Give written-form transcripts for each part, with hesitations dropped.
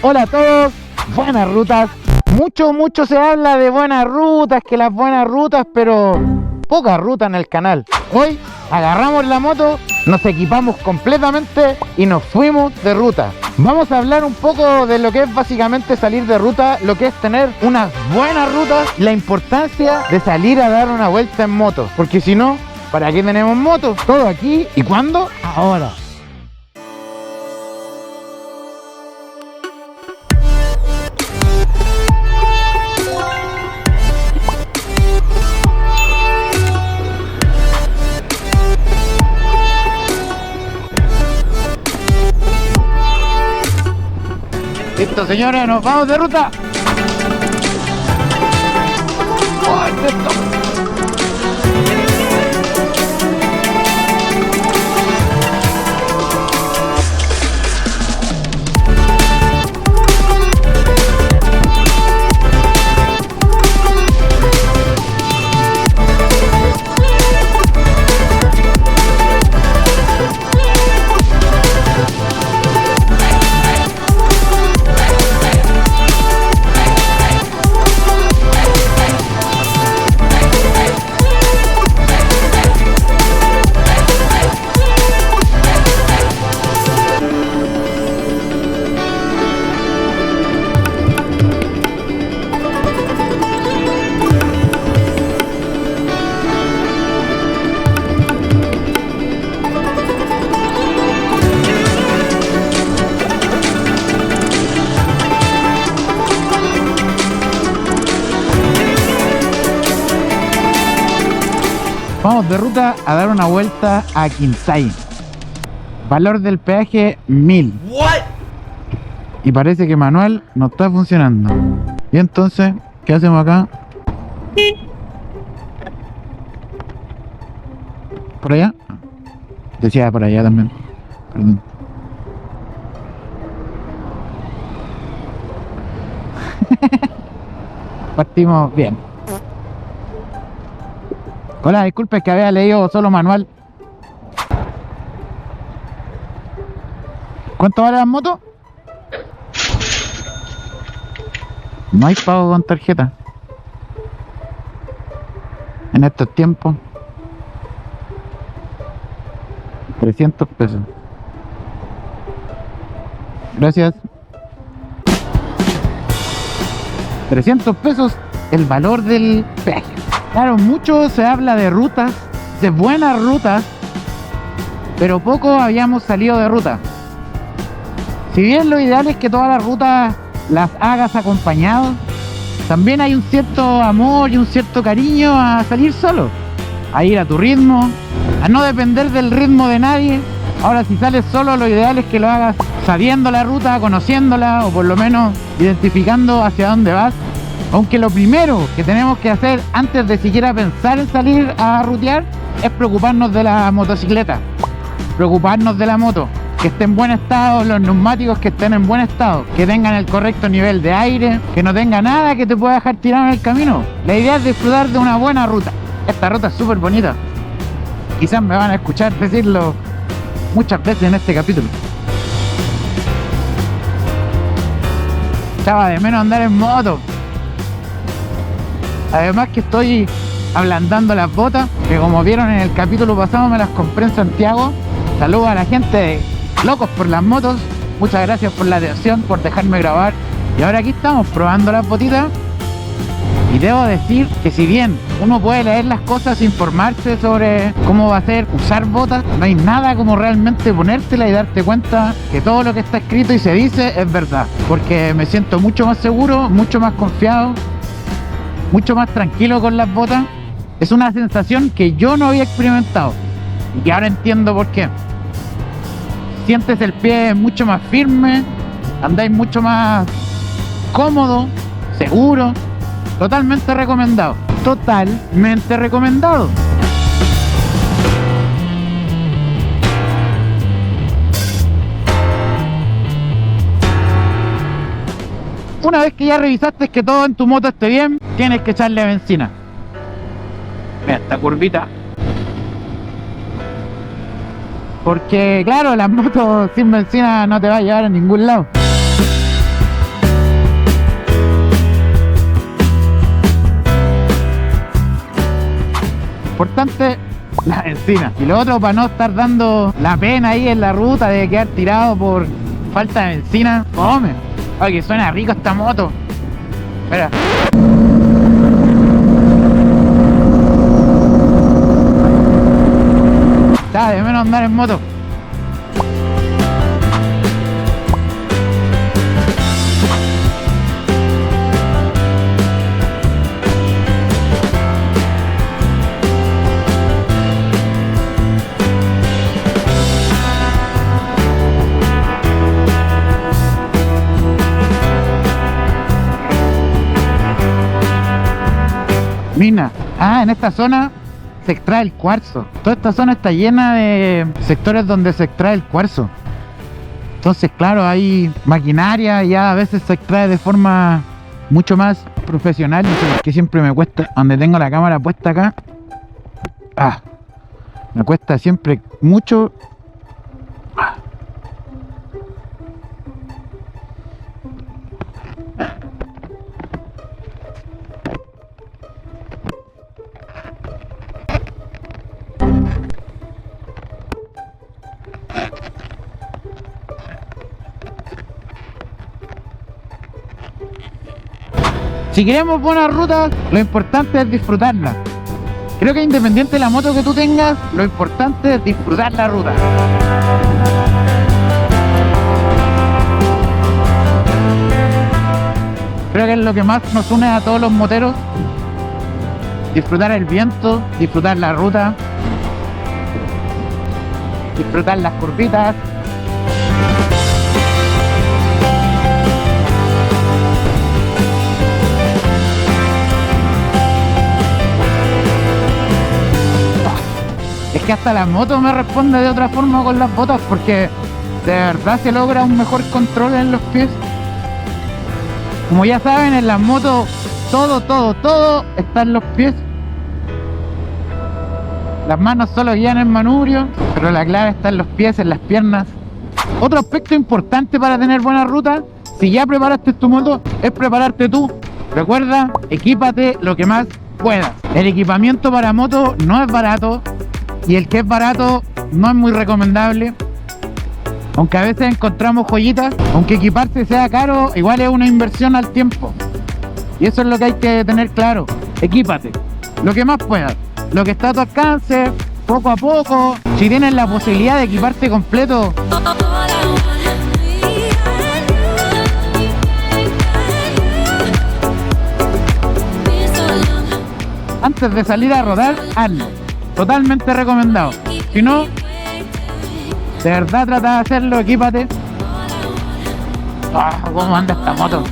Hola a todos, buenas rutas. Mucho se habla de buenas rutas, que las buenas rutas, pero poca ruta en el canal. Hoy agarramos la moto, nos equipamos completamente y nos fuimos de ruta. Vamos a hablar un poco de lo que es básicamente salir de ruta, lo que es tener unas buenas rutas, la importancia de salir a dar una vuelta en moto, porque si no, ¿para qué tenemos moto? Todo aquí. ¿Y cuándo? Ahora. Listo, señores, nos vamos de ruta. ¡Ay, esto! Vamos de ruta a dar una vuelta a Quintay. Valor del peaje 1000. What? Y parece que manual no está funcionando. Y entonces, ¿qué hacemos acá? ¿Por allá? Decía por allá también. Perdón. Partimos bien. Hola, disculpe que había leído solo manual. ¿Cuánto vale la moto? No hay pago con tarjeta en estos tiempos. 300 pesos. Gracias. 300 pesos el valor del peaje. Claro, mucho se habla de rutas, de buenas rutas, pero poco habíamos salido de ruta. Si bien lo ideal es que todas las rutas las hagas acompañado, también hay un cierto amor y un cierto cariño a salir solo, a ir a tu ritmo, a no depender del ritmo de nadie. Ahora, si sales solo, lo ideal es que lo hagas sabiendo la ruta, conociéndola, o por lo menos identificando hacia dónde vas. Aunque lo primero que tenemos que hacer antes de siquiera pensar en salir a rutear es preocuparnos de la motocicleta, preocuparnos de la moto, que esté en buen estado, los neumáticos que estén en buen estado, que tengan el correcto nivel de aire, que no tenga nada que te pueda dejar tirado en el camino. La idea es disfrutar de una buena ruta. Esta ruta es súper bonita. Quizás me van a escuchar decirlo muchas veces en este capítulo. Echaba de menos andar en moto. Además que estoy ablandando las botas, que como vieron en el capítulo pasado me las compré en Santiago. Saludos a la gente de Locos por las Motos. Muchas gracias por la atención, por dejarme grabar. Y ahora aquí estamos probando las botitas. Y debo decir que si bien uno puede leer las cosas, informarse sobre cómo va a ser usar botas, no hay nada como realmente ponértela y darte cuenta que todo lo que está escrito y se dice es verdad. Porque me siento mucho más seguro, mucho más confiado, mucho más tranquilo con las botas. Es una sensación que yo no había experimentado y que ahora entiendo por qué. Sientes el pie mucho más firme, andáis mucho más cómodo, seguro. Totalmente recomendado. Totalmente recomendado. Una vez que ya revisaste que todo en tu moto esté bien, tienes que echarle benzina. Mira esta curvita. Porque claro, las motos sin benzina no te va a llevar a ningún lado. Importante la benzina. Y lo otro, para no estar dando la pena ahí en la ruta de quedar tirado por falta de benzina. Come. Ay, que suena rico esta moto. Espera. Ya, de menos andar en moto. Mina. Ah, en esta zona se extrae el cuarzo. Toda esta zona está llena de sectores donde se extrae el cuarzo. Entonces, claro, hay maquinaria y ya a veces se extrae de forma mucho más profesional. No sé por qué siempre me cuesta, donde tengo la cámara puesta acá. Ah, me cuesta siempre mucho. Si queremos buenas rutas, lo importante es disfrutarla. Creo que independiente de la moto que tú tengas, lo importante es disfrutar la ruta. Creo que es lo que más nos une a todos los moteros. Disfrutar el viento, disfrutar la ruta, disfrutar las curvitas. Es que hasta la moto me responde de otra forma con las botas, porque de verdad se logra un mejor control en los pies. Como ya saben, en las motos todo está en los pies. Las manos solo guían el manubrio, pero la clave está en los pies, en las piernas. Otro aspecto importante para tener buena ruta, si ya preparaste tu moto, es prepararte tú. Recuerda, equípate lo que más puedas. El equipamiento para moto no es barato, y el que es barato no es muy recomendable. Aunque a veces encontramos joyitas, aunque equiparse sea caro, igual es una inversión al tiempo. Y eso es lo que hay que tener claro. Equípate lo que más puedas, lo que está a tu alcance, poco a poco. Si tienes la posibilidad de equiparte completo, antes de salir a rodar, hazlo. Totalmente recomendado. Si no, de verdad trata de hacerlo, equípate. Ah, ¿cómo anda esta moto?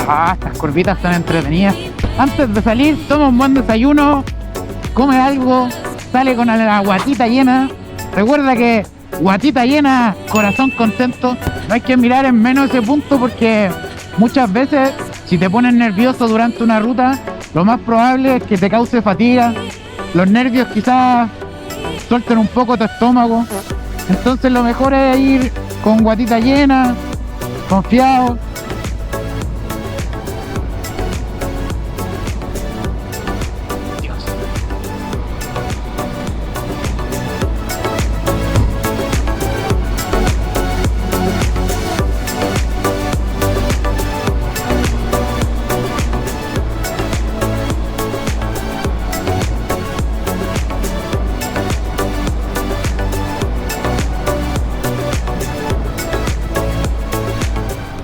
Ah, estas curvitas están entretenidas. Antes de salir, toma un buen desayuno, come algo, sale con la guatita llena. Recuerda que guatita llena, corazón contento. No hay que mirar en menos ese punto, porque muchas veces si te pones nervioso durante una ruta, lo más probable es que te cause fatiga. Los nervios quizás suelten un poco tu estómago. Entonces lo mejor es ir con guatita llena, confiado.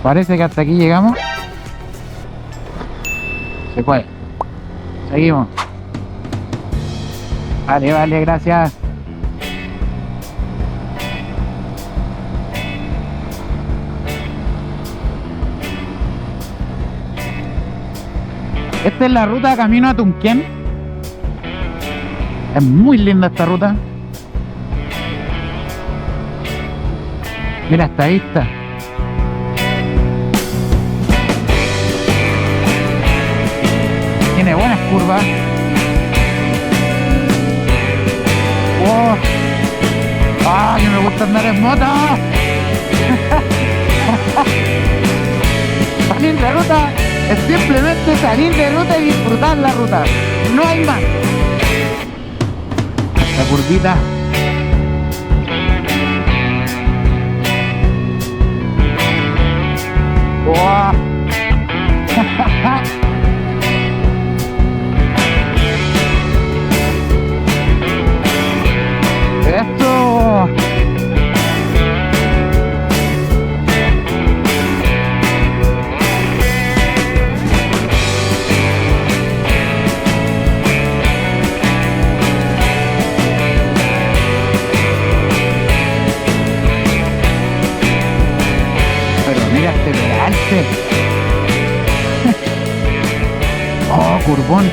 Parece que hasta aquí llegamos. Se puede. Seguimos. Vale, vale, gracias. Esta es la ruta camino a Tunquén. Es muy linda esta ruta. Mira esta vista. Tiene buenas curvas. ¡Wow! ¡Ah, que me gusta andar en moto! de ruta es simplemente salir de ruta y disfrutar la ruta. No hay más. La curvita. ¡Wow! ¡Esto! Pero mira este peralte. Oh, curvón.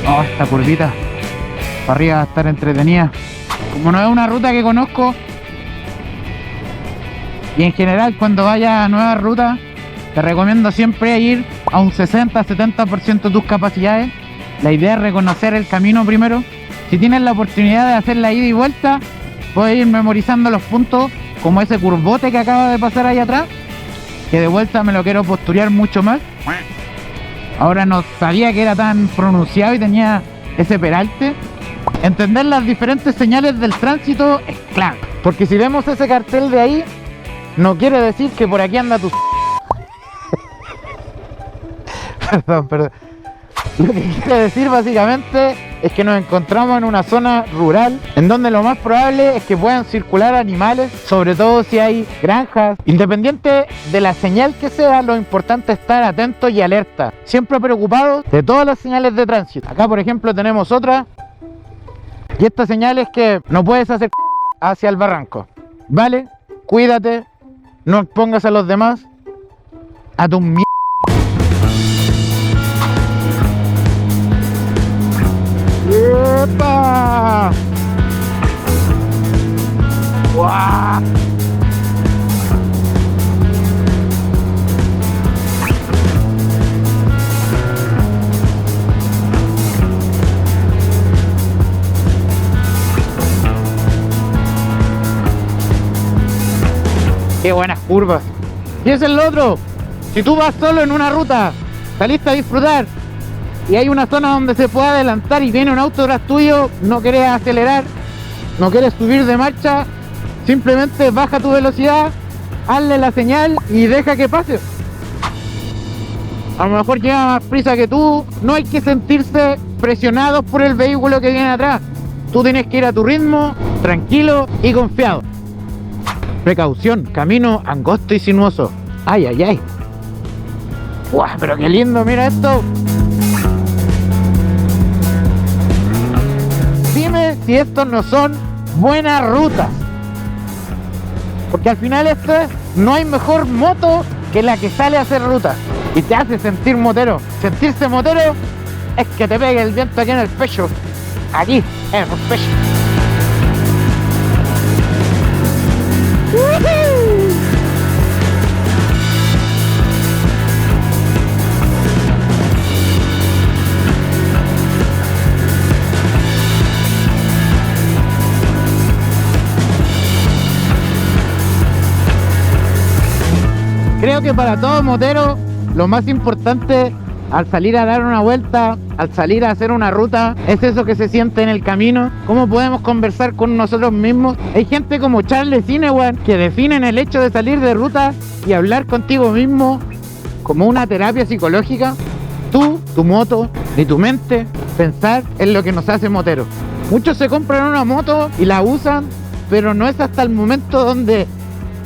Oh, esta curvita. Para arriba va a estar entretenida. Como no es una ruta que conozco, y en general cuando vayas a nuevas rutas, te recomiendo siempre ir a un 60-70% de tus capacidades. La idea es reconocer el camino primero. Si tienes la oportunidad de hacer la ida y vuelta, puedes ir memorizando los puntos, como ese curvote que acaba de pasar ahí atrás, que de vuelta me lo quiero posturear mucho más. Ahora no sabía que era tan pronunciado y tenía ese peralte. Entender las diferentes señales del tránsito es clave, porque si vemos ese cartel de ahí, no quiere decir que por aquí anda tu... perdón. Lo que quiere decir básicamente es que nos encontramos en una zona rural en donde lo más probable es que puedan circular animales, sobre todo si hay granjas. Independiente de la señal que sea, lo importante es estar atentos y alerta, siempre preocupados de todas las señales de tránsito. Acá por ejemplo tenemos otra, y esta señal es que no puedes hacer hacia el barranco, ¿vale? Cuídate, no expongas a los demás a tus mierdas. ¡Epa! ¡Guau! ¡Qué buenas curvas! Y ese es lo otro. Si tú vas solo en una ruta, saliste a disfrutar y hay una zona donde se puede adelantar y viene un auto tras tuyo, no quieres acelerar, no quieres subir de marcha, simplemente baja tu velocidad, hazle la señal y deja que pase. A lo mejor lleva más prisa que tú, no hay que sentirse presionados por el vehículo que viene atrás. Tú tienes que ir a tu ritmo, tranquilo y confiado. Precaución, camino angosto y sinuoso. Ay, ay, ay. ¡Guau! Pero qué lindo, mira esto. Dime si estos no son buenas rutas. Porque al final no hay mejor moto que la que sale a hacer ruta y te hace sentir motero. Sentirse motero es que te pegue el viento aquí en el pecho. Aquí, en el pecho. Creo que para todo motero lo más importante al salir a dar una vuelta, al salir a hacer una ruta, es eso que se siente en el camino. Cómo podemos conversar con nosotros mismos. Hay gente como Charles Sinewan que definen el hecho de salir de ruta y hablar contigo mismo como una terapia psicológica. Tú, tu moto y tu mente, pensar en lo que nos hace moteros. Muchos se compran una moto y la usan, pero no es hasta el momento donde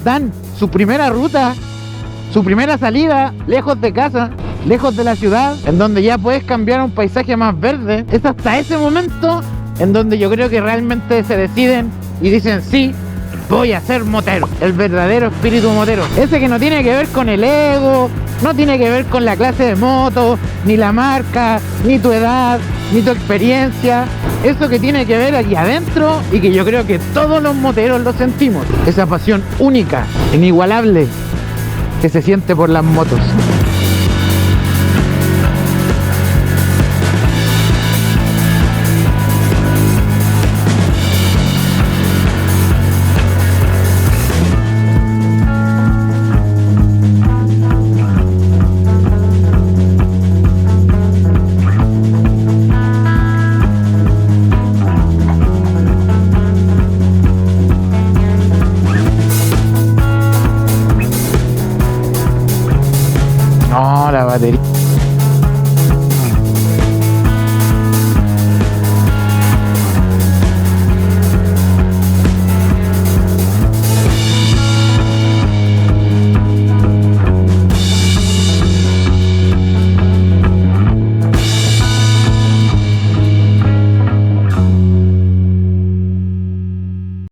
dan su primera ruta, su primera salida, lejos de casa, lejos de la ciudad, en donde ya puedes cambiar a un paisaje más verde. Es hasta ese momento en donde yo creo que realmente se deciden y dicen: sí, voy a ser motero. El verdadero espíritu motero, ese que no tiene que ver con el ego, no tiene que ver con la clase de moto, ni la marca, ni tu edad, ni tu experiencia. Eso que tiene que ver aquí adentro y que yo creo que todos los moteros lo sentimos. Esa pasión única, inigualable, que se siente por las motos. No, la batería.